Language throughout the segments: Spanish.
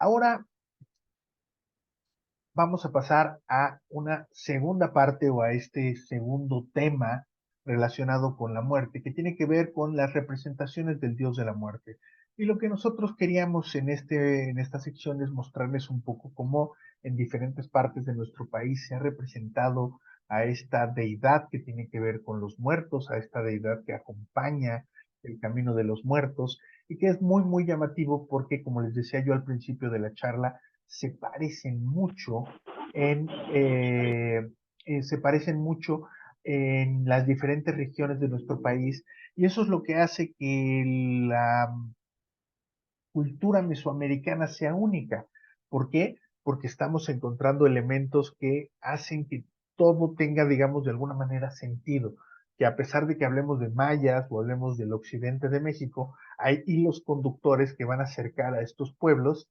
Ahora vamos a pasar a una segunda parte o a este segundo tema relacionado con la muerte, que tiene que ver con las representaciones del dios de la muerte. Y lo que nosotros queríamos en esta sección es mostrarles un poco cómo en diferentes partes de nuestro país se ha representado a esta deidad que tiene que ver con los muertos, a esta deidad que acompaña el camino de los muertos, y que es muy, muy llamativo porque, como les decía yo al principio de la charla, se parecen mucho en, eh, se parecen mucho en las diferentes regiones de nuestro país, y eso es lo que hace que la cultura mesoamericana sea única. ¿Por qué? Porque estamos encontrando elementos que hacen que todo tenga, digamos, de alguna manera sentido, que a pesar de que hablemos de mayas o hablemos del occidente de México, hay hilos conductores que van a acercar a estos pueblos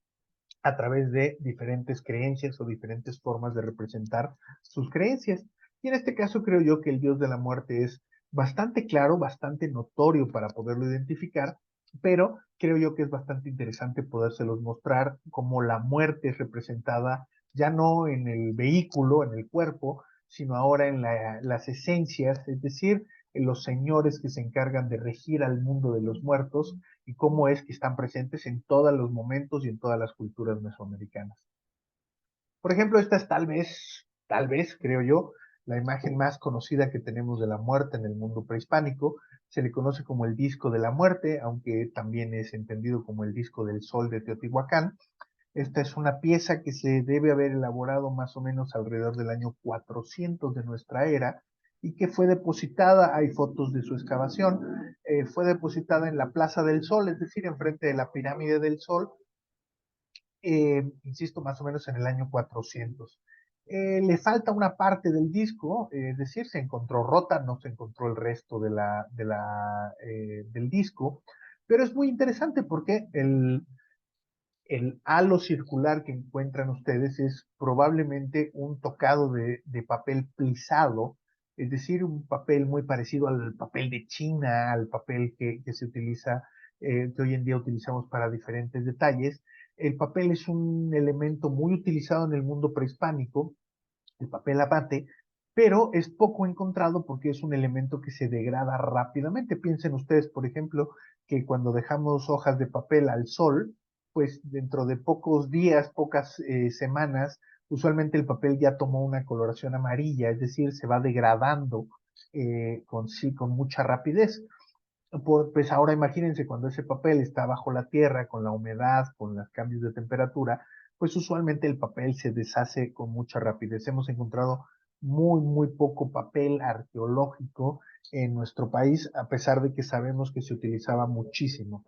a través de diferentes creencias o diferentes formas de representar sus creencias. Y en este caso creo yo que el dios de la muerte es bastante claro, bastante notorio para poderlo identificar, pero creo yo que es bastante interesante podérselos mostrar cómo la muerte es representada ya no en el vehículo, en el cuerpo, sino ahora en las esencias, es decir, en los señores que se encargan de regir al mundo de los muertos y cómo es que están presentes en todos los momentos y en todas las culturas mesoamericanas. Por ejemplo, esta es tal vez, creo yo, la imagen más conocida que tenemos de la muerte en el mundo prehispánico. Se le conoce como el disco de la muerte, aunque también es entendido como el disco del sol de Teotihuacán. Esta es una pieza que se debe haber elaborado más o menos alrededor del año 400 de nuestra era y que fue depositada, hay fotos de su excavación, fue depositada en la Plaza del Sol, es decir, enfrente de la pirámide del Sol, insisto, más o menos en el año 400. Le falta una parte del disco, es decir, se encontró rota, no se encontró el resto del disco, pero es muy interesante porque el halo circular que encuentran ustedes es probablemente un tocado de papel plisado, es decir, un papel muy parecido al papel de China, al papel que se utiliza, que hoy en día utilizamos para diferentes detalles. El papel es un elemento muy utilizado en el mundo prehispánico, el papel abate, pero es poco encontrado porque es un elemento que se degrada rápidamente. Piensen ustedes, por ejemplo, que cuando dejamos hojas de papel al sol, pues dentro de pocos días, pocas semanas, usualmente el papel ya tomó una coloración amarilla, es decir, se va degradando con mucha rapidez. Pues ahora imagínense cuando ese papel está bajo la tierra, con la humedad, con los cambios de temperatura, pues usualmente el papel se deshace con mucha rapidez. Hemos encontrado muy, muy poco papel arqueológico en nuestro país, a pesar de que sabemos que se utilizaba muchísimo.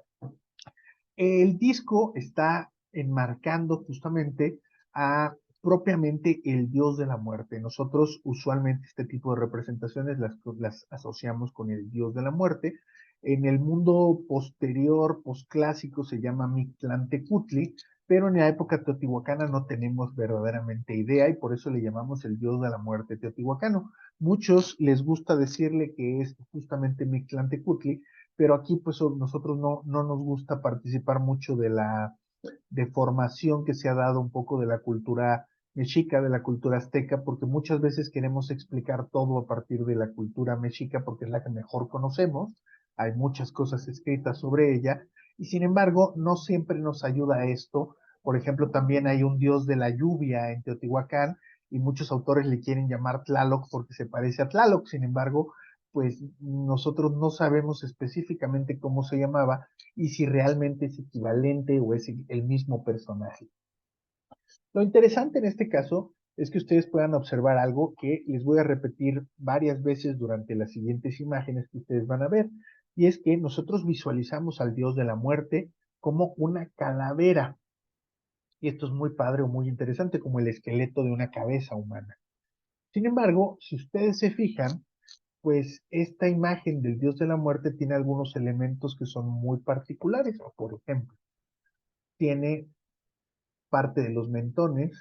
El disco está enmarcando justamente a propiamente el dios de la muerte. Nosotros usualmente este tipo de representaciones las asociamos con el dios de la muerte. En el mundo posterior, posclásico, se llama Mictlantecutli, pero en la época teotihuacana no tenemos verdaderamente idea y por eso le llamamos el dios de la muerte teotihuacano. Muchos les gusta decirle que es justamente Mictlantecutli, pero aquí pues nosotros no nos gusta participar mucho de la deformación que se ha dado un poco de la cultura mexica, de la cultura azteca, porque muchas veces queremos explicar todo a partir de la cultura mexica porque es la que mejor conocemos, hay muchas cosas escritas sobre ella, y sin embargo no siempre nos ayuda esto. Por ejemplo, también hay un dios de la lluvia en Teotihuacán, y muchos autores le quieren llamar Tlaloc porque se parece a Tlaloc, sin embargo, pues nosotros no sabemos específicamente cómo se llamaba y si realmente es equivalente o es el mismo personaje. Lo interesante en este caso es que ustedes puedan observar algo que les voy a repetir varias veces durante las siguientes imágenes que ustedes van a ver, y es que nosotros visualizamos al dios de la muerte como una calavera, y esto es muy padre o muy interesante, como el esqueleto de una cabeza humana. Sin embargo, si ustedes se fijan, pues esta imagen del dios de la muerte tiene algunos elementos que son muy particulares. Por ejemplo, tiene parte de los mentones,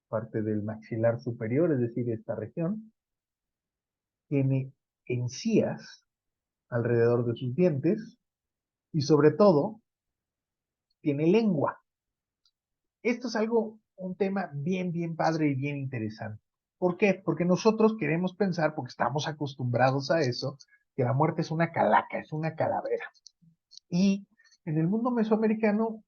parte del maxilar superior, es decir, esta región, tiene encías alrededor de sus dientes y sobre todo tiene lengua. Esto es un tema bien padre y bien interesante. ¿Por qué? Porque nosotros queremos pensar, porque estamos acostumbrados a eso, que la muerte es una calaca, es una calavera. Y en el mundo mesoamericano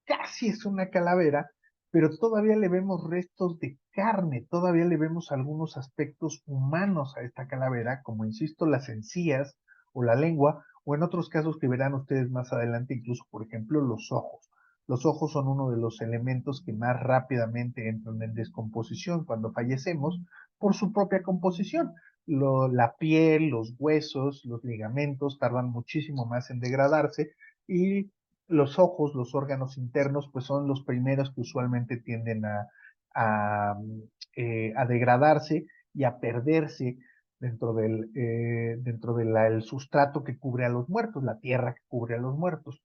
casi es una calavera, pero todavía le vemos restos de carne, todavía le vemos algunos aspectos humanos a esta calavera, como insisto, las encías o la lengua, o en otros casos que verán ustedes más adelante, incluso, por ejemplo, los ojos. Los ojos son uno de los elementos que más rápidamente entran en descomposición cuando fallecemos por su propia composición. La piel, los huesos, los ligamentos tardan muchísimo más en degradarse y los ojos, los órganos internos, pues son los primeros que usualmente tienden a, a degradarse y a perderse dentro del sustrato que cubre a los muertos, la tierra que cubre a los muertos.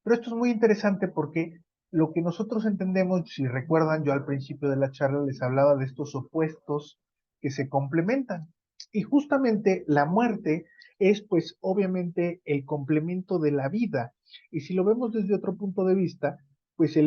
Pero esto es muy interesante porque lo que nosotros entendemos, si recuerdan, yo al principio de la charla les hablaba de estos opuestos que se complementan. Y justamente la muerte es pues obviamente el complemento de la vida. Y si lo vemos desde otro punto de vista, pues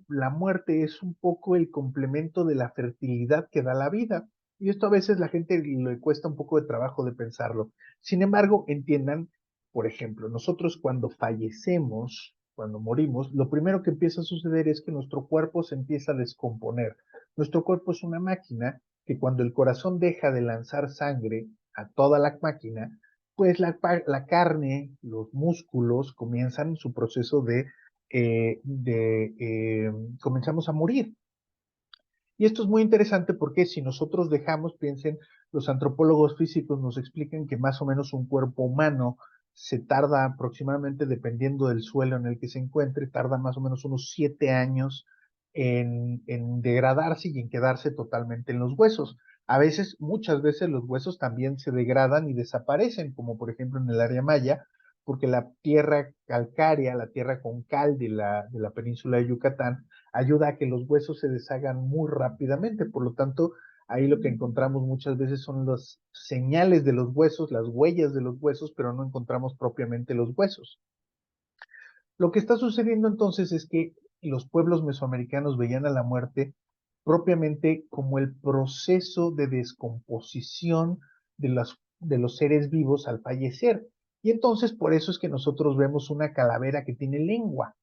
la muerte es un poco el complemento de la fertilidad que da la vida. Y esto a veces la gente le cuesta un poco de trabajo de pensarlo. Sin embargo, entiendan, por ejemplo, nosotros cuando fallecemos, cuando morimos, lo primero que empieza a suceder es que nuestro cuerpo se empieza a descomponer. Nuestro cuerpo es una máquina que cuando el corazón deja de lanzar sangre a toda la máquina, pues la carne, los músculos comienzan su proceso de comenzamos a morir. Y esto es muy interesante porque si nosotros dejamos, piensen, los antropólogos físicos nos explican que más o menos un cuerpo humano se tarda aproximadamente, dependiendo del suelo en el que se encuentre, tarda más o menos unos 7 años en degradarse y en quedarse totalmente en los huesos. A veces, muchas veces los huesos también se degradan y desaparecen, como por ejemplo en el área maya, porque la tierra calcárea, la tierra con cal de la península de Yucatán, ayuda a que los huesos se deshagan muy rápidamente. Por lo tanto, ahí lo que encontramos muchas veces son las señales de los huesos, las huellas de los huesos, pero no encontramos propiamente los huesos. Lo que está sucediendo entonces es que los pueblos mesoamericanos veían a la muerte propiamente como el proceso de descomposición de los seres vivos al fallecer. Y entonces por eso es que nosotros vemos una calavera que tiene lengua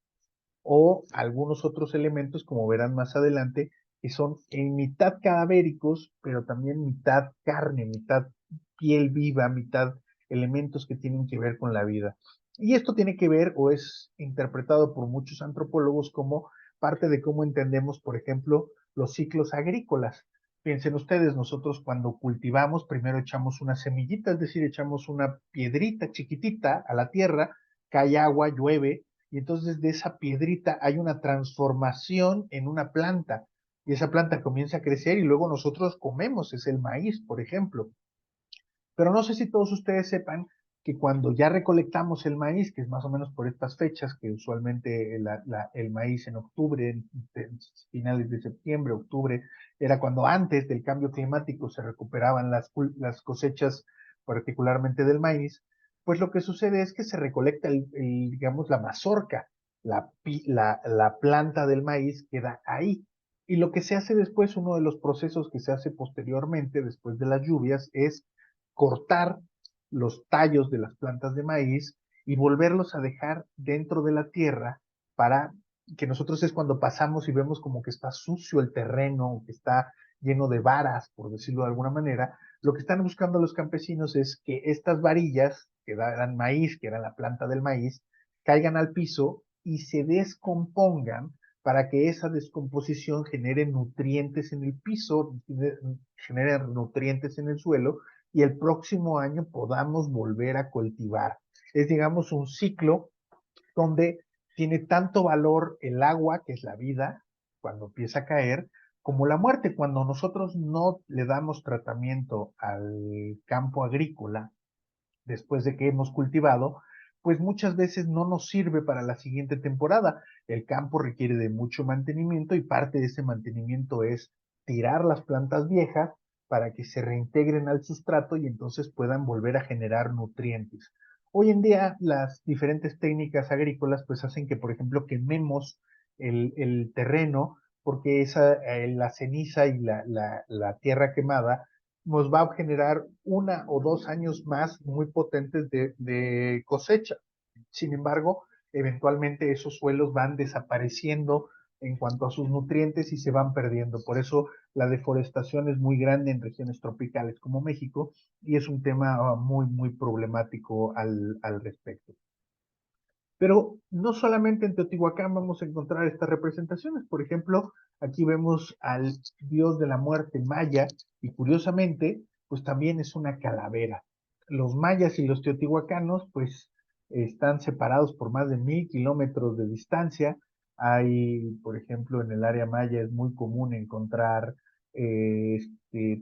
o algunos otros elementos, como verán más adelante, que son en mitad cadavéricos, pero también mitad carne, mitad piel viva, mitad elementos que tienen que ver con la vida. Y esto tiene que ver o es interpretado por muchos antropólogos como parte de cómo entendemos, por ejemplo, los ciclos agrícolas. Piensen ustedes, nosotros cuando cultivamos, primero echamos una semillita, es decir, echamos una piedrita chiquitita a la tierra, cae agua, llueve, y entonces de esa piedrita hay una transformación en una planta, y esa planta comienza a crecer y luego nosotros comemos, es el maíz, por ejemplo. Pero no sé si todos ustedes sepan que cuando ya recolectamos el maíz, que es más o menos por estas fechas, que usualmente el maíz en octubre, en finales de septiembre, octubre, era cuando antes del cambio climático se recuperaban las cosechas, particularmente del maíz, pues lo que sucede es que se recolecta, digamos, la mazorca, la planta del maíz queda ahí. Y lo que se hace después, uno de los procesos que se hace posteriormente, después de las lluvias, es cortar los tallos de las plantas de maíz y volverlos a dejar dentro de la tierra para que nosotros es cuando pasamos y vemos como que está sucio el terreno, que está lleno de varas, por decirlo de alguna manera. Lo que están buscando los campesinos es que estas varillas que dan maíz, que era la planta del maíz, caigan al piso y se descompongan para que esa descomposición genere nutrientes en el piso, genere nutrientes en el suelo y el próximo año podamos volver a cultivar. Es, digamos, un ciclo donde tiene tanto valor el agua, que es la vida, cuando empieza a caer, como la muerte. Cuando nosotros no le damos tratamiento al campo agrícola después de que hemos cultivado, pues muchas veces no nos sirve para la siguiente temporada. El campo requiere de mucho mantenimiento y parte de ese mantenimiento es tirar las plantas viejas para que se reintegren al sustrato y entonces puedan volver a generar nutrientes. Hoy en día las diferentes técnicas agrícolas pues hacen que, por ejemplo, quememos el terreno, porque la ceniza y la tierra quemada nos va a generar 1 o 2 años más muy potentes de cosecha. Sin embargo, eventualmente esos suelos van desapareciendo en cuanto a sus nutrientes y se van perdiendo. Por eso la deforestación es muy grande en regiones tropicales como México y es un tema muy, muy problemático al respecto. Pero no solamente en Teotihuacán vamos a encontrar estas representaciones. Por ejemplo, aquí vemos al dios de la muerte maya y curiosamente, pues también es una calavera. Los mayas y los teotihuacanos, pues están separados por más de 1000 kilómetros de distancia. Hay, por ejemplo, en el área maya es muy común encontrar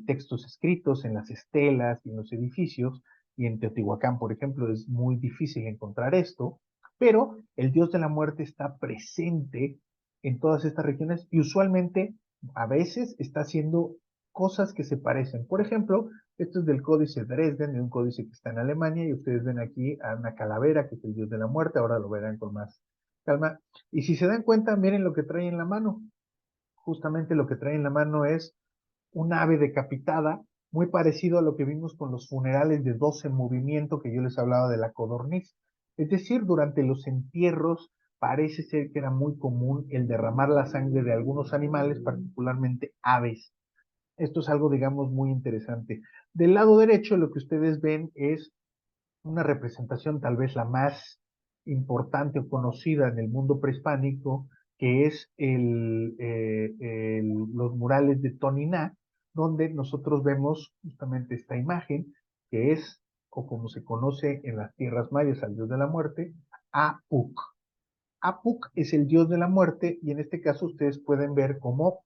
textos escritos en las estelas y en los edificios, y en Teotihuacán, por ejemplo, es muy difícil encontrar esto, pero el dios de la muerte está presente en todas estas regiones y usualmente a veces está haciendo cosas que se parecen. Por ejemplo, esto es del Códice Dresden, de un códice que está en Alemania, y ustedes ven aquí a una calavera, que es el dios de la muerte, ahora lo verán con más calma. Y si se dan cuenta, miren lo que trae en la mano. Justamente lo que trae en la mano es un ave decapitada, muy parecido a lo que vimos con los funerales de 12 en movimiento que yo les hablaba de la codorniz. Es decir, durante los entierros parece ser que era muy común el derramar la sangre de algunos animales, particularmente aves. Esto es algo, digamos, muy interesante. Del lado derecho, lo que ustedes ven es una representación tal vez la más importante o conocida en el mundo prehispánico, que es los murales de Toniná, donde nosotros vemos justamente esta imagen, que es, o como se conoce en las tierras mayas al dios de la muerte, Apuk. Apuk es el dios de la muerte, y en este caso ustedes pueden ver cómo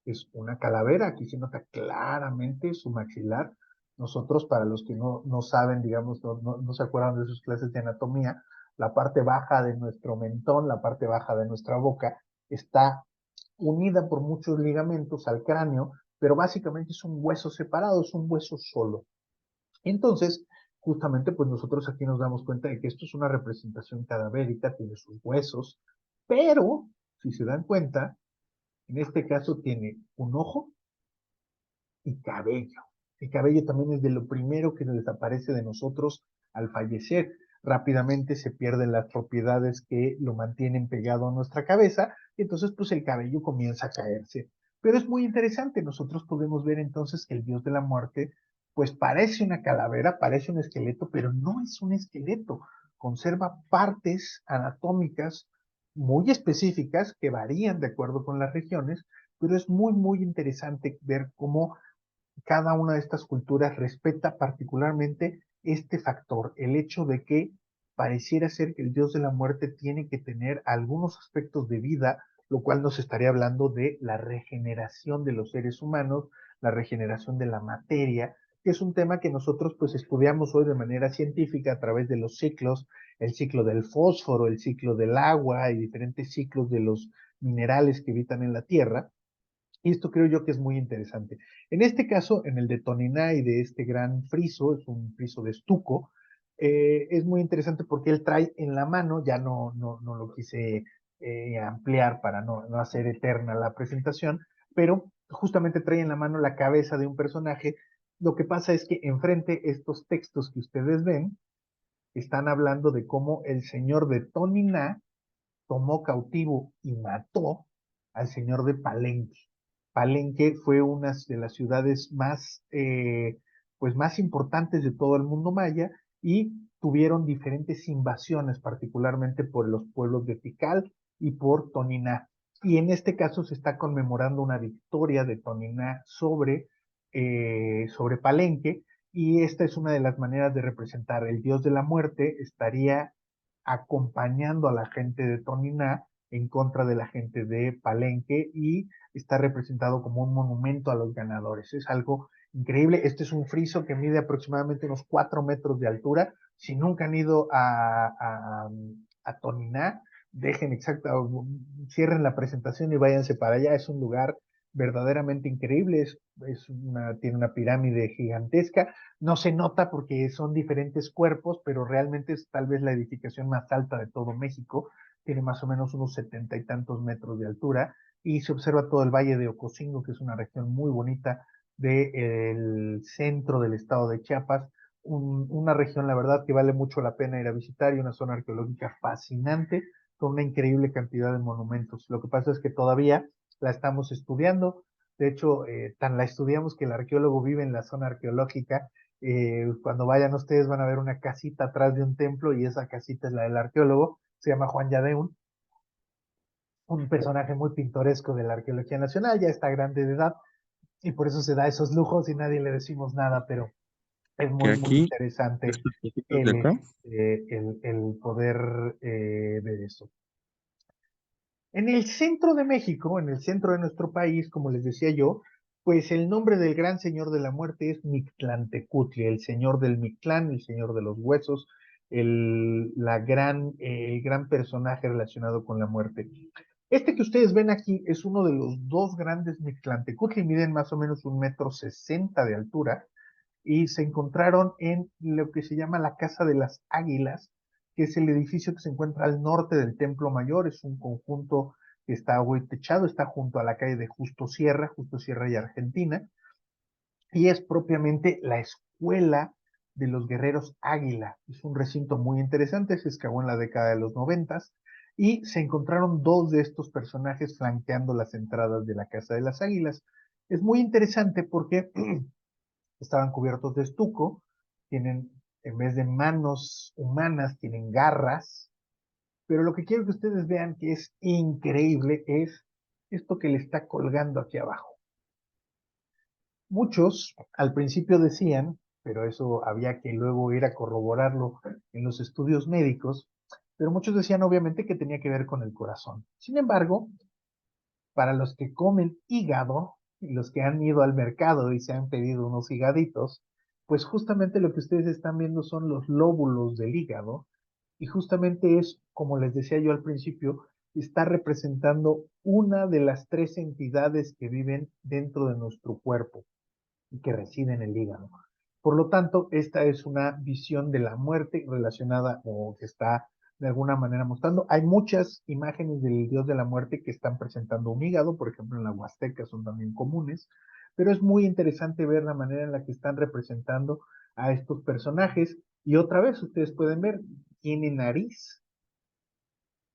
es una calavera. Aquí se nota claramente su maxilar. Nosotros, para los que no saben, digamos, no se acuerdan de sus clases de anatomía, la parte baja de nuestro mentón, la parte baja de nuestra boca, está unida por muchos ligamentos al cráneo, pero básicamente es un hueso separado, es un hueso solo. Entonces, justamente, pues nosotros aquí nos damos cuenta de que esto es una representación cadavérica, tiene sus huesos, pero, si se dan cuenta, en este caso tiene un ojo y cabello. El cabello también es de lo primero que desaparece de nosotros al fallecer. Rápidamente se pierden las propiedades que lo mantienen pegado a nuestra cabeza y entonces pues el cabello comienza a caerse. Pero es muy interesante, nosotros podemos ver entonces que el dios de la muerte pues parece una calavera, parece un esqueleto, pero no es un esqueleto. Conserva partes anatómicas muy específicas que varían de acuerdo con las regiones, pero es muy, muy interesante ver cómo cada una de estas culturas respeta particularmente este factor, el hecho de que pareciera ser que el dios de la muerte tiene que tener algunos aspectos de vida, lo cual nos estaría hablando de la regeneración de los seres humanos, la regeneración de la materia, que es un tema que nosotros pues estudiamos hoy de manera científica a través de los ciclos, el ciclo del fósforo, el ciclo del agua y diferentes ciclos de los minerales que habitan en la Tierra. Y esto creo yo que es muy interesante. En este caso, en el de Toniná y de este gran friso, es un friso de estuco, es muy interesante porque él trae en la mano, ya no lo quise ampliar para no hacer eterna la presentación, pero justamente trae en la mano la cabeza de un personaje. Lo que pasa es que enfrente estos textos que ustedes ven están hablando de cómo el señor de Toniná tomó cautivo y mató al señor de Palenque. Palenque fue una de las ciudades pues más importantes de todo el mundo maya y tuvieron diferentes invasiones, particularmente por los pueblos de Tikal y por Toniná. Y en este caso se está conmemorando una victoria de Toniná sobre Palenque, y esta es una de las maneras de representar. El dios de la muerte estaría acompañando a la gente de Toniná en contra de la gente de Palenque, y está representado como un monumento a los ganadores. Es algo increíble. Este es un friso que mide aproximadamente unos 4 metros de altura. Si nunca han ido a Toniná, dejen cierren la presentación y váyanse para allá. Es un lugar verdaderamente increíble. Tiene una pirámide gigantesca. No se nota porque son diferentes cuerpos, pero realmente es tal vez la edificación más alta de todo México. tiene más o menos unos 70 y tantos metros de altura, y se observa todo el Valle de Ocosingo, que es una región muy bonita del centro del estado de Chiapas, una región, la verdad, que vale mucho la pena ir a visitar y una zona arqueológica fascinante con una increíble cantidad de monumentos. Lo que pasa es que todavía la estamos estudiando. De hecho, tan la estudiamos que el arqueólogo vive en la zona arqueológica. Cuando vayan ustedes van a ver una casita atrás de un templo y esa casita es la del arqueólogo. Se llama Juan Yadeun, un personaje muy pintoresco de la arqueología nacional. Ya está grande de edad y por eso se da esos lujos y nadie le decimos nada, pero es Que muy, muy aquí, interesante estas cositas de el, acá, el poder ver eso. En el centro de México, en el centro de nuestro país, como les decía yo, pues el nombre del gran señor de la muerte es Mictlantecutli, el señor del Mictlán, el señor de los huesos, el gran personaje relacionado con la muerte. Este que ustedes ven aquí es uno de los dos grandes Mictlantecutli, miden más o menos 1,60 m de altura, y se encontraron en lo que se llama la Casa de las Águilas, que es el edificio que se encuentra al norte del Templo Mayor. Es un conjunto que está hoy techado, está junto a la calle de Justo Sierra y Argentina, y es propiamente la escuela de los guerreros Águila. Es un recinto muy interesante, se excavó en la década de los 90 y se encontraron dos de estos personajes flanqueando las entradas de la Casa de las Águilas. Es muy interesante porque estaban cubiertos de estuco, tienen, en vez de manos humanas, tienen garras, pero lo que quiero que ustedes vean que es increíble es esto que le está colgando aquí abajo. Muchos al principio decían, pero eso había que luego ir a corroborarlo en los estudios médicos, pero muchos decían obviamente que tenía que ver con el corazón. Sin embargo, para los que comen hígado y los que han ido al mercado y se han pedido unos higaditos, pues justamente lo que ustedes están viendo son los lóbulos del hígado y justamente es, como les decía yo al principio, está representando una de las tres entidades que viven dentro de nuestro cuerpo y que reside en el hígado. Por lo tanto, esta es una visión de la muerte relacionada o que está de alguna manera mostrando. Hay muchas imágenes del dios de la muerte que están presentando un hígado, por ejemplo en la Huasteca son también comunes, pero es muy interesante ver la manera en la que están representando a estos personajes. Y otra vez ustedes pueden ver, tiene nariz,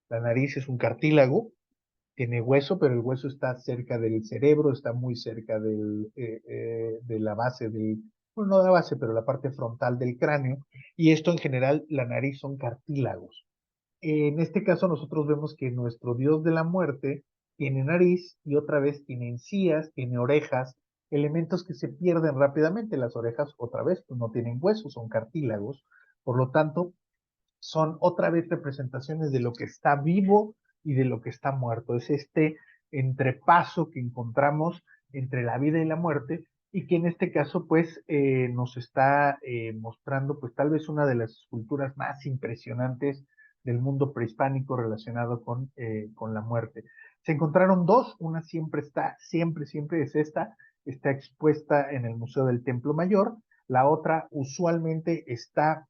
la nariz es un cartílago, tiene hueso, pero el hueso está cerca del cerebro, está muy cerca de la base del, bueno, no de la base, pero la parte frontal del cráneo, y esto en general, la nariz son cartílagos. En este caso nosotros vemos que nuestro dios de la muerte tiene nariz y otra vez tiene encías, tiene orejas, elementos que se pierden rápidamente. Las orejas otra vez pues no tienen huesos, son cartílagos, por lo tanto son otra vez representaciones de lo que está vivo y de lo que está muerto. Es este entrepaso que encontramos entre la vida y la muerte y que en este caso pues nos está mostrando pues tal vez una de las esculturas más impresionantes del mundo prehispánico relacionado con la muerte. Se encontraron dos, una siempre está, siempre es esta, está expuesta en el Museo del Templo Mayor, la otra usualmente está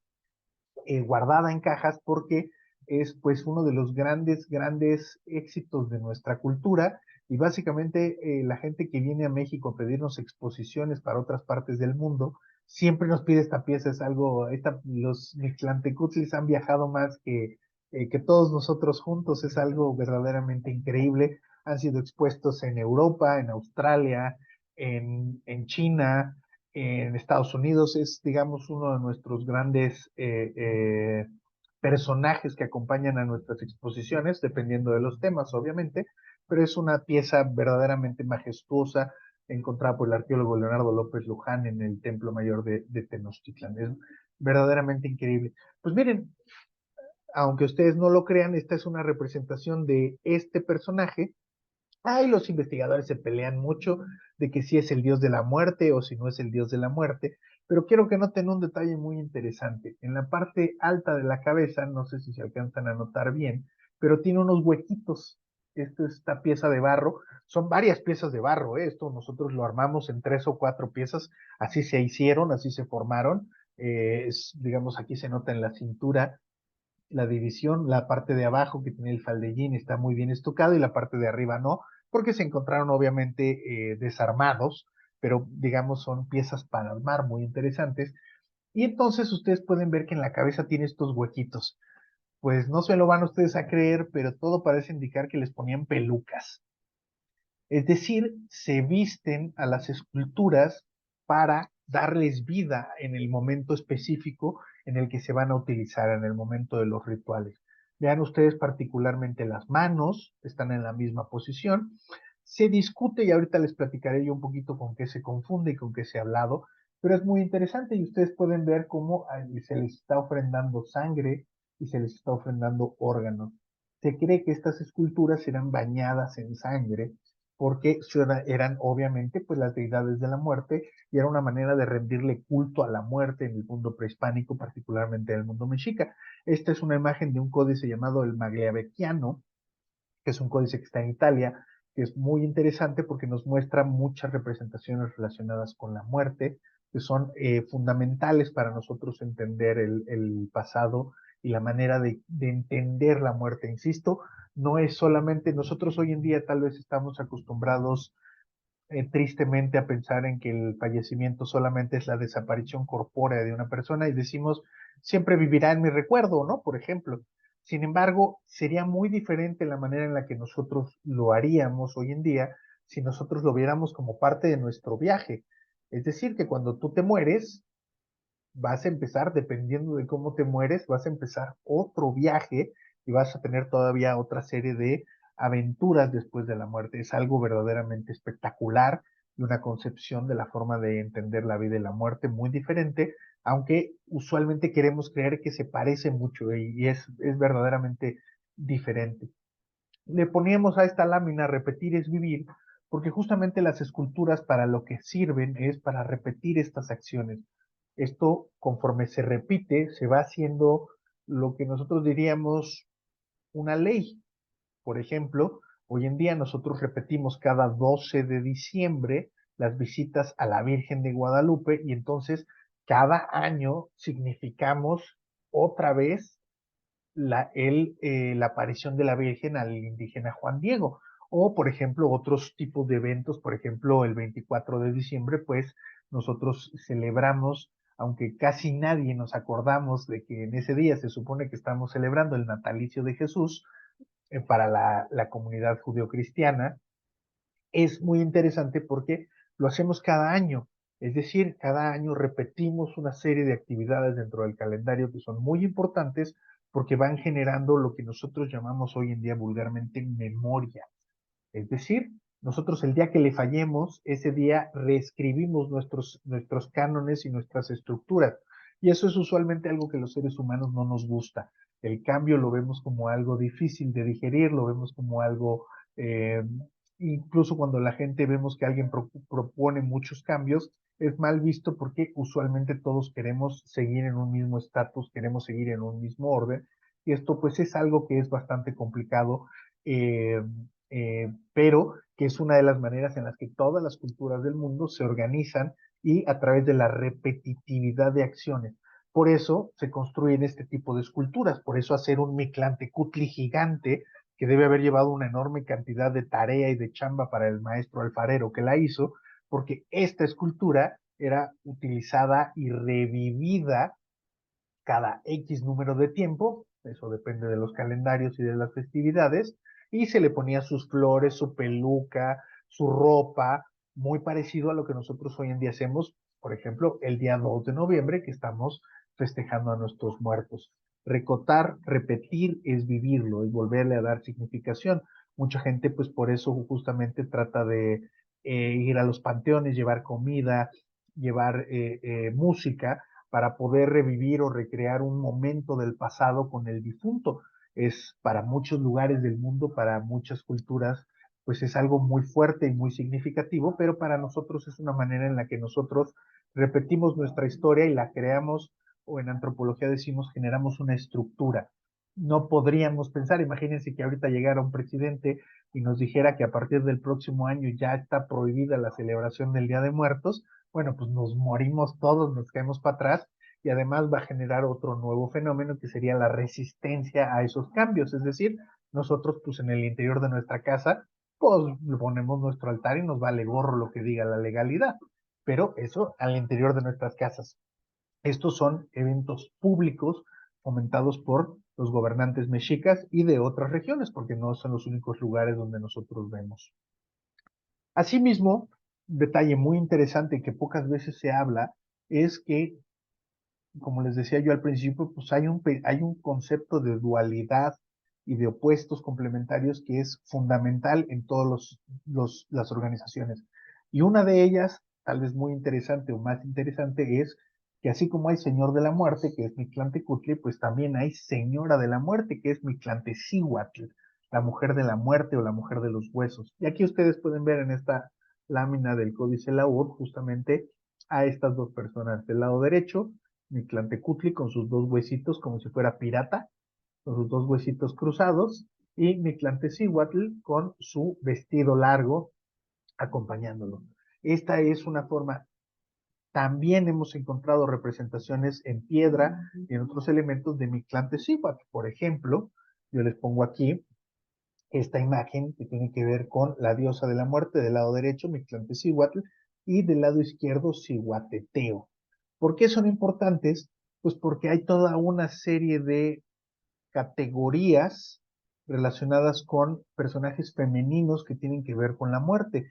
guardada en cajas porque es pues uno de los grandes éxitos de nuestra cultura y básicamente la gente que viene a México a pedirnos exposiciones para otras partes del mundo siempre nos pide esta pieza, es algo, los Mictlantecutlis han viajado más que todos nosotros juntos, es algo verdaderamente increíble, han sido expuestos en Europa, en Australia, en China, en Estados Unidos, es, digamos, uno de nuestros grandes personajes que acompañan a nuestras exposiciones, dependiendo de los temas, obviamente, pero es una pieza verdaderamente majestuosa encontrada por el arqueólogo Leonardo López Luján en el Templo Mayor de Tenochtitlán. Es verdaderamente increíble. Pues miren, aunque ustedes no lo crean, esta es una representación de este personaje. Ay, los investigadores se pelean mucho de que si es el dios de la muerte o si no es el dios de la muerte, pero quiero que noten un detalle muy interesante. En la parte alta de la cabeza, no sé si se alcanzan a notar bien, pero tiene unos huequitos. Esta pieza de barro, son varias piezas de barro, ¿eh? Esto nosotros lo armamos en 3 o 4 piezas, así se hicieron, así se formaron. Digamos, aquí se nota en la cintura la división, la parte de abajo que tiene el faldellín está muy bien estucado y la parte de arriba no, porque se encontraron obviamente desarmados, pero digamos son piezas para armar muy interesantes. Y entonces ustedes pueden ver que en la cabeza tiene estos huequitos. Pues no se lo van ustedes a creer, pero todo parece indicar que les ponían pelucas. Es decir, se visten a las esculturas para darles vida en el momento específico en el que se van a utilizar, en el momento de los rituales. Vean ustedes particularmente las manos, están en la misma posición. Se discute y ahorita les platicaré yo un poquito con qué se confunde y con qué se ha hablado, pero es muy interesante y ustedes pueden ver cómo se les está ofrendando sangre y se les está ofrendando órganos. Se cree que estas esculturas serán bañadas en sangre porque eran obviamente pues las deidades de la muerte y era una manera de rendirle culto a la muerte en el mundo prehispánico, particularmente en el mundo mexica. Esta es una imagen de un códice llamado el Magliavecchiano, que es un códice que está en Italia, que es muy interesante porque nos muestra muchas representaciones relacionadas con la muerte, que son fundamentales para nosotros entender el pasado y la manera de entender la muerte. Insisto, no es solamente, nosotros hoy en día tal vez estamos acostumbrados tristemente a pensar en que el fallecimiento solamente es la desaparición corpórea de una persona y decimos, siempre vivirá en mi recuerdo, ¿no? Por ejemplo. Sin embargo, sería muy diferente la manera en la que nosotros lo haríamos hoy en día si nosotros lo viéramos como parte de nuestro viaje. Es decir, que cuando tú te mueres, vas a empezar, dependiendo de cómo te mueres, vas a empezar otro viaje y vas a tener todavía otra serie de aventuras después de la muerte. Es algo verdaderamente espectacular y una concepción de la forma de entender la vida y la muerte muy diferente, aunque usualmente queremos creer que se parece mucho y es verdaderamente diferente. Le poníamos a esta lámina repetir es vivir, porque justamente las esculturas para lo que sirven es para repetir estas acciones. Esto, conforme se repite, se va haciendo lo que nosotros diríamos una ley. Por ejemplo, hoy en día nosotros repetimos cada 12 de diciembre las visitas a la Virgen de Guadalupe y entonces cada año significamos otra vez la aparición de la Virgen al indígena Juan Diego. O, por ejemplo, otros tipos de eventos, por ejemplo, el 24 de diciembre, pues nosotros celebramos, aunque casi nadie nos acordamos de que en ese día se supone que estamos celebrando el natalicio de Jesús para la comunidad judeocristiana, es muy interesante porque lo hacemos cada año. Es decir, cada año repetimos una serie de actividades dentro del calendario que son muy importantes porque van generando lo que nosotros llamamos hoy en día vulgarmente memoria. Es decir, nosotros el día que le fallemos, ese día reescribimos nuestros cánones y nuestras estructuras. Y eso es usualmente algo que los seres humanos no nos gusta. El cambio lo vemos como algo difícil de digerir, lo vemos como algo, eh, incluso cuando la gente vemos que alguien propone muchos cambios, es mal visto porque usualmente todos queremos seguir en un mismo estatus, queremos seguir en un mismo orden. Y esto pues es algo que es bastante complicado. Eh, pero que es una de las maneras en las que todas las culturas del mundo se organizan y a través de la repetitividad de acciones. Por eso se construyen este tipo de esculturas, por eso hacer un Mictlantecutli gigante que debe haber llevado una enorme cantidad de tarea y de chamba para el maestro alfarero que la hizo, porque esta escultura era utilizada y revivida cada X número de tiempo, eso depende de los calendarios y de las festividades, y se le ponía sus flores, su peluca, su ropa, muy parecido a lo que nosotros hoy en día hacemos, por ejemplo, el día 2 de noviembre, que estamos festejando a nuestros muertos. Recotar, repetir es vivirlo, es volverle a dar significación. Mucha gente, pues por eso justamente trata de ir a los panteones, llevar comida, llevar música, para poder revivir o recrear un momento del pasado con el difunto. Es para muchos lugares del mundo, para muchas culturas, pues es algo muy fuerte y muy significativo, pero para nosotros es una manera en la que nosotros repetimos nuestra historia y la creamos, o en antropología decimos, generamos una estructura. No podríamos pensar, imagínense que ahorita llegara un presidente y nos dijera que a partir del próximo año ya está prohibida la celebración del Día de Muertos, bueno, pues nos morimos todos, nos caemos para atrás y además va a generar otro nuevo fenómeno que sería la resistencia a esos cambios. Es decir, nosotros pues en el interior de nuestra casa pues le ponemos nuestro altar y nos vale gorro lo que diga la legalidad, pero eso al interior de nuestras casas. Estos son eventos públicos fomentados por los gobernantes mexicas y de otras regiones, porque no son los únicos lugares donde nosotros vemos. Asimismo, un detalle muy interesante que pocas veces se habla es que, como les decía yo al principio, pues hay un concepto de dualidad y de opuestos complementarios que es fundamental en todas las organizaciones. Y una de ellas, tal vez muy interesante o más interesante, es que así como hay Señor de la Muerte, que es Mictlantecutli, pues también hay Señora de la Muerte, que es Mictlantecíhuatl, la mujer de la muerte o la mujer de los huesos. Y aquí ustedes pueden ver en esta lámina del Códice Laúd justamente a estas dos personas. Del lado derecho, Mictlantecutli con sus dos huesitos como si fuera pirata, con sus dos huesitos cruzados, y Mictlantecíhuatl con su vestido largo acompañándolo. Esta es una forma. También hemos encontrado representaciones en piedra y en otros elementos de Mictlantecíhuatl. Por ejemplo, yo les pongo aquí esta imagen que tiene que ver con la diosa de la muerte del lado derecho, Mictlantecíhuatl, y del lado izquierdo, Cihuateteo. ¿Por qué son importantes? Pues porque hay toda una serie de categorías relacionadas con personajes femeninos que tienen que ver con la muerte.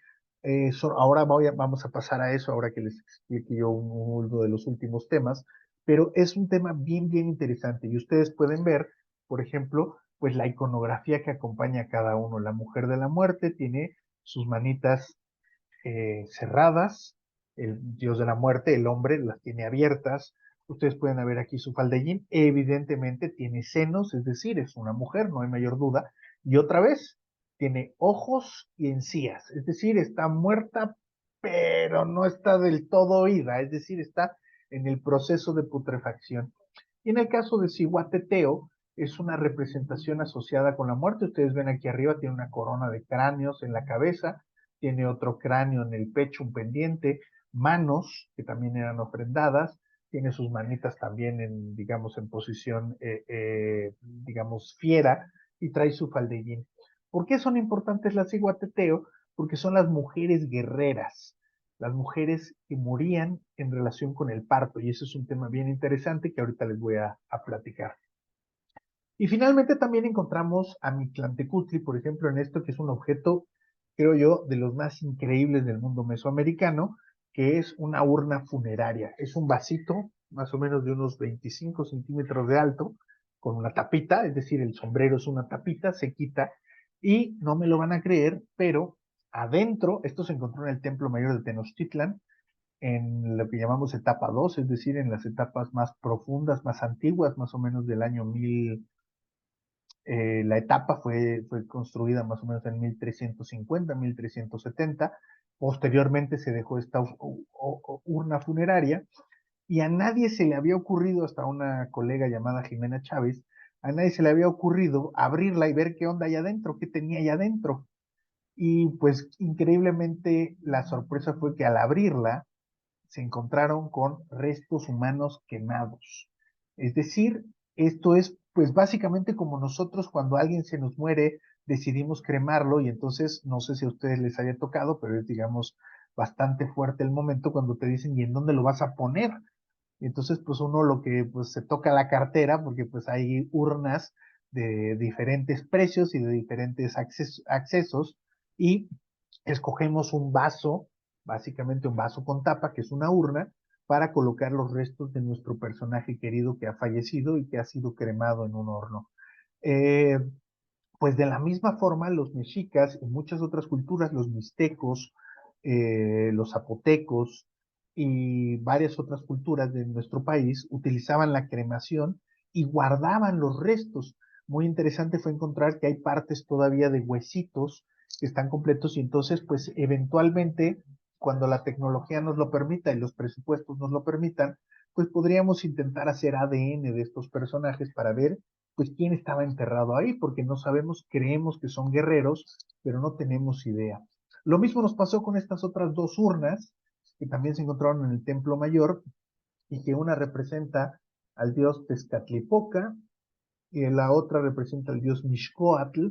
Ahora vamos a pasar a eso, ahora que les explique yo uno de los últimos temas, pero es un tema bien, bien interesante y ustedes pueden ver, por ejemplo, pues la iconografía que acompaña a cada uno. La mujer de la muerte tiene sus manitas cerradas, el dios de la muerte, el hombre, las tiene abiertas. Ustedes pueden ver aquí su faldellín, evidentemente tiene senos, es decir, es una mujer, no hay mayor duda. Y otra vez, tiene ojos y encías, es decir, está muerta, pero no está del todo oída, es decir, está en el proceso de putrefacción. Y en el caso de Cihuateteo, es una representación asociada con la muerte. Ustedes ven aquí arriba, tiene una corona de cráneos en la cabeza, tiene otro cráneo en el pecho, un pendiente, manos que también eran ofrendadas, tiene sus manitas también en, digamos, en posición, digamos, fiera, y trae su faldellín. ¿Por qué son importantes las Iguateteo? Porque son las mujeres guerreras, las mujeres que morían en relación con el parto, y eso es un tema bien interesante que ahorita les voy a platicar. Y finalmente también encontramos a Mictlantecutli, por ejemplo, en esto que es un objeto, creo yo, de los más increíbles del mundo mesoamericano, que es una urna funeraria. Es un vasito más o menos de unos 25 centímetros de alto, con una tapita, es decir, el sombrero es una tapita, se quita, y no me lo van a creer, pero adentro, esto se encontró en el Templo Mayor de Tenochtitlan, en lo que llamamos etapa 2, es decir, en las etapas más profundas, más antiguas, más o menos del año 1000. La etapa fue construida más o menos en 1350, 1370. Posteriormente se dejó esta urna funeraria y a nadie se le había ocurrido, hasta una colega llamada Jimena Chávez, a nadie se le había ocurrido abrirla y ver qué onda hay adentro, qué tenía allá adentro. Y pues increíblemente la sorpresa fue que al abrirla se encontraron con restos humanos quemados. Es decir, esto es pues básicamente como nosotros cuando alguien se nos muere decidimos cremarlo y entonces no sé si a ustedes les haya tocado, pero es digamos bastante fuerte el momento cuando te dicen ¿y en dónde lo vas a poner? Y entonces pues uno lo que pues se toca la cartera porque pues hay urnas de diferentes precios y de diferentes accesos y escogemos un vaso, básicamente un vaso con tapa, que es una urna, para colocar los restos de nuestro personaje querido que ha fallecido y que ha sido cremado en un horno. Eh, pues de la misma forma, los mexicas y muchas otras culturas, los mixtecos, los zapotecos y varias otras culturas de nuestro país utilizaban la cremación y guardaban los restos. Muy interesante fue encontrar que hay partes todavía de huesitos que están completos y entonces, pues eventualmente, cuando la tecnología nos lo permita y los presupuestos nos lo permitan, pues podríamos intentar hacer ADN de estos personajes para ver pues quién estaba enterrado ahí, porque no sabemos, creemos que son guerreros, pero no tenemos idea. Lo mismo nos pasó con estas otras dos urnas, que también se encontraron en el Templo Mayor, y que una representa al dios Tezcatlipoca y la otra representa al dios Mixcoatl.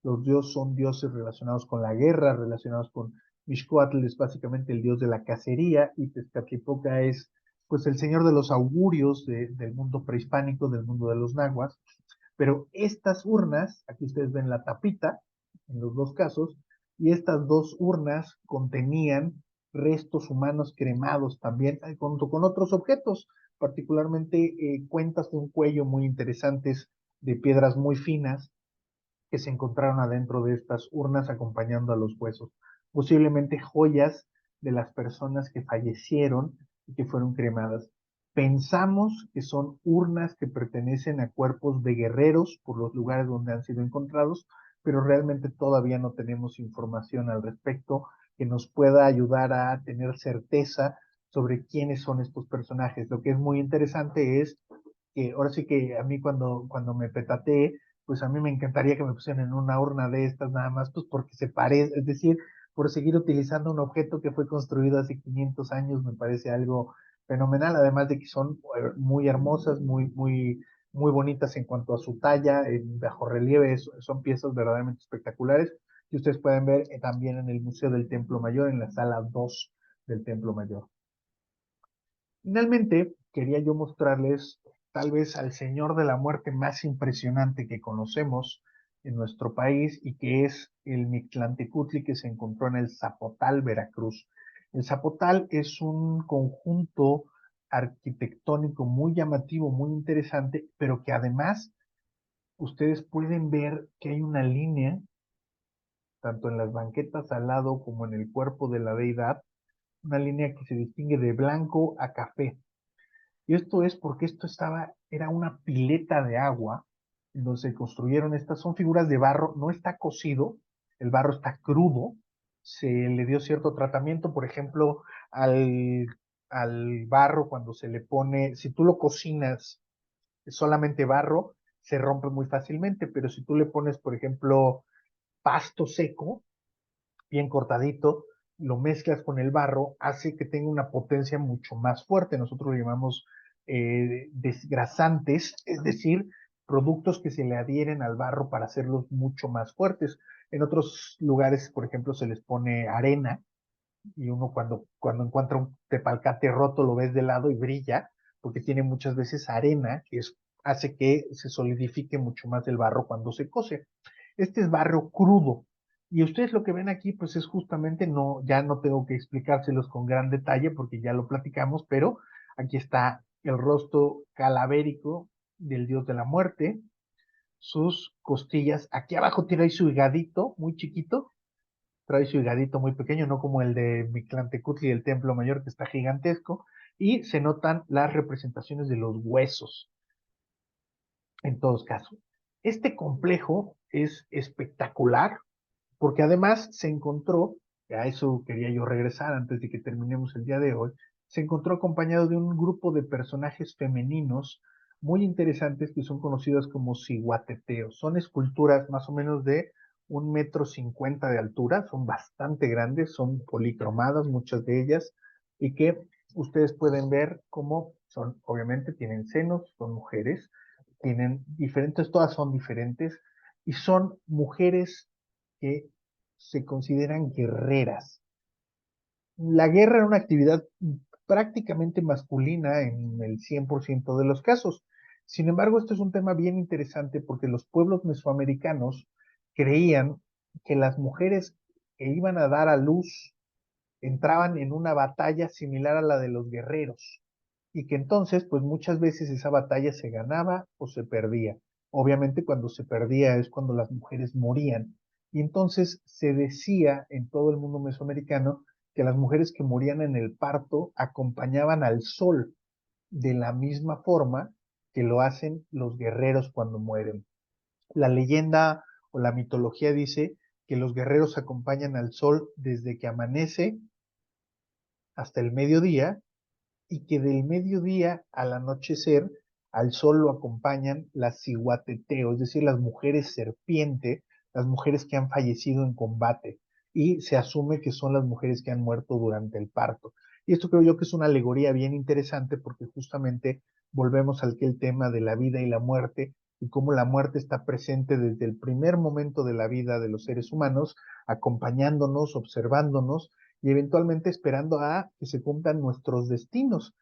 Los dioses son dioses relacionados con la guerra, relacionados con Mixcoatl es básicamente el dios de la cacería y Tezcatlipoca es pues el señor de los augurios del mundo prehispánico, del mundo de los nahuas. Pero estas urnas, aquí ustedes ven la tapita en los dos casos, y estas dos urnas contenían restos humanos cremados también, junto con otros objetos, particularmente cuentas de un cuello muy interesantes de piedras muy finas que se encontraron adentro de estas urnas acompañando a los huesos, posiblemente joyas de las personas que fallecieron y que fueron cremadas. Pensamos que son urnas que pertenecen a cuerpos de guerreros por los lugares donde han sido encontrados, pero realmente todavía no tenemos información al respecto que nos pueda ayudar a tener certeza sobre quiénes son estos personajes. Lo que es muy interesante es que ahora sí que a mí cuando me petateé, pues a mí me encantaría que me pusieran en una urna de estas nada más, pues porque se parece, es decir, por seguir utilizando un objeto que fue construido hace 500 años, me parece algo fenomenal, además de que son muy hermosas, muy bonitas en cuanto a su talla, en bajo relieve, son piezas verdaderamente espectaculares, y ustedes pueden ver también en el Museo del Templo Mayor, en la sala 2 del Templo Mayor. Finalmente, quería yo mostrarles tal vez al señor de la muerte más impresionante que conocemos en nuestro país y que es el Mictlantecutli que se encontró en el Zapotal, Veracruz. El Zapotal es un conjunto arquitectónico muy llamativo, muy interesante, pero que además ustedes pueden ver que hay una línea, tanto en las banquetas al lado como en el cuerpo de la deidad, una línea que se distingue de blanco a café. Y esto es porque era una pileta de agua en donde se construyeron estas, son figuras de barro, no está cocido, el barro está crudo, se le dio cierto tratamiento, por ejemplo, al, al barro cuando se le pone, si tú lo cocinas solamente barro, se rompe muy fácilmente, pero si tú le pones, por ejemplo, pasto seco, bien cortadito, lo mezclas con el barro, hace que tenga una potencia mucho más fuerte. Nosotros lo llamamos desgrasantes, es decir, productos que se le adhieren al barro para hacerlos mucho más fuertes. En otros lugares, por ejemplo, se les pone arena y uno cuando encuentra un tepalcate roto lo ves de lado y brilla, porque tiene muchas veces arena, hace que se solidifique mucho más el barro cuando se cose. Este es barro crudo. Y ustedes lo que ven aquí, pues es justamente, no, ya no tengo que explicárselos con gran detalle porque ya lo platicamos, pero aquí está el rostro calavérico del dios de la muerte, sus costillas, aquí abajo tiene ahí su higadito muy chiquito, trae su higadito muy pequeño, no como el de Mictlantecutli del Templo Mayor, que está gigantesco, y se notan las representaciones de los huesos, en todos casos. Este complejo es espectacular, porque además se encontró, a eso quería yo regresar antes de que terminemos el día de hoy, se encontró acompañado de un grupo de personajes femeninos muy interesantes que son conocidas como ciguateteos. Son esculturas más o menos de 1,50 m de altura, son bastante grandes, son policromadas muchas de ellas, y que ustedes pueden ver cómo son, obviamente tienen senos, son mujeres, tienen diferentes, todas son diferentes, y son mujeres que se consideran guerreras. La guerra era una actividad prácticamente masculina en el 100% de los casos. Sin embargo, esto es un tema bien interesante porque los pueblos mesoamericanos creían que las mujeres que iban a dar a luz entraban en una batalla similar a la de los guerreros y que entonces, pues muchas veces esa batalla se ganaba o se perdía. Obviamente cuando se perdía es cuando las mujeres morían. Y entonces se decía en todo el mundo mesoamericano que las mujeres que morían en el parto acompañaban al sol de la misma forma que lo hacen los guerreros cuando mueren. La leyenda o la mitología dice que los guerreros acompañan al sol desde que amanece hasta el mediodía y que del mediodía al anochecer al sol lo acompañan las ciguateteo, es decir, las mujeres serpiente, las mujeres que han fallecido en combate, y se asume que son las mujeres que han muerto durante el parto. Y esto creo yo que es una alegoría bien interesante porque justamente volvemos al que el tema de la vida y la muerte y cómo la muerte está presente desde el primer momento de la vida de los seres humanos, acompañándonos, observándonos y eventualmente esperando a que se cumplan nuestros destinos,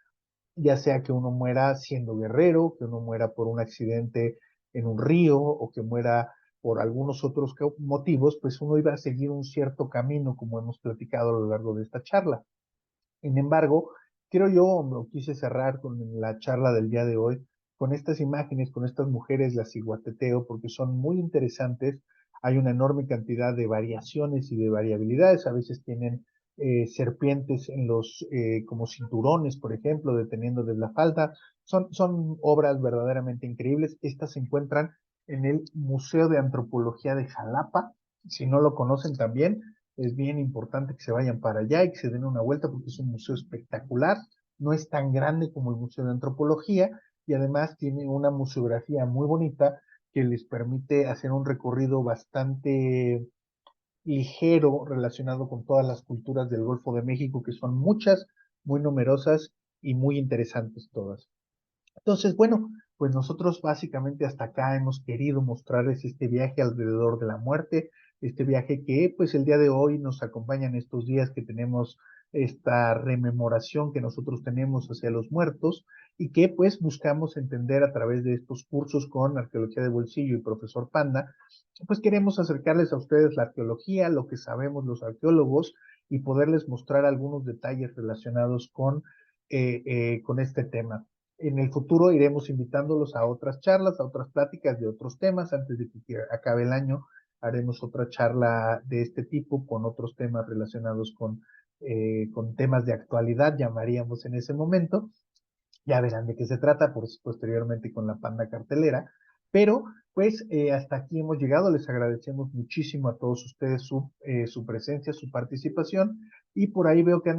ya sea que uno muera siendo guerrero, que uno muera por un accidente en un río o que muera por algunos otros motivos, pues uno iba a seguir un cierto camino, como hemos platicado a lo largo de esta charla. Sin embargo, quiero yo, lo quise cerrar con la charla del día de hoy, con estas imágenes, con estas mujeres, las ciguateteo, porque son muy interesantes. Hay una enorme cantidad de variaciones y de variabilidades. A veces tienen serpientes en los, como cinturones, por ejemplo, deteniéndoles la falda. Son obras verdaderamente increíbles. Estas se encuentran en el Museo de Antropología de Jalapa. Si no lo conocen también, es bien importante que se vayan para allá y que se den una vuelta porque es un museo espectacular, no es tan grande como el Museo de Antropología y además tiene una museografía muy bonita que les permite hacer un recorrido bastante ligero relacionado con todas las culturas del Golfo de México, que son muchas, muy numerosas y muy interesantes todas. Entonces, bueno, pues nosotros básicamente hasta acá hemos querido mostrarles este viaje alrededor de la muerte, este viaje que pues el día de hoy nos acompaña en estos días que tenemos esta rememoración que nosotros tenemos hacia los muertos y que pues buscamos entender a través de estos cursos con Arqueología de Bolsillo y Profesor Panda, pues queremos acercarles a ustedes la arqueología, lo que sabemos los arqueólogos y poderles mostrar algunos detalles relacionados con este tema. En el futuro iremos invitándolos a otras charlas, a otras pláticas de otros temas. Antes de que acabe el año, haremos otra charla de este tipo con otros temas relacionados con temas de actualidad, llamaríamos en ese momento. Ya verán de qué se trata, posteriormente con la Panda Cartelera. Pero, pues, hasta aquí hemos llegado. Les agradecemos muchísimo a todos ustedes su presencia, su participación. Y por ahí veo que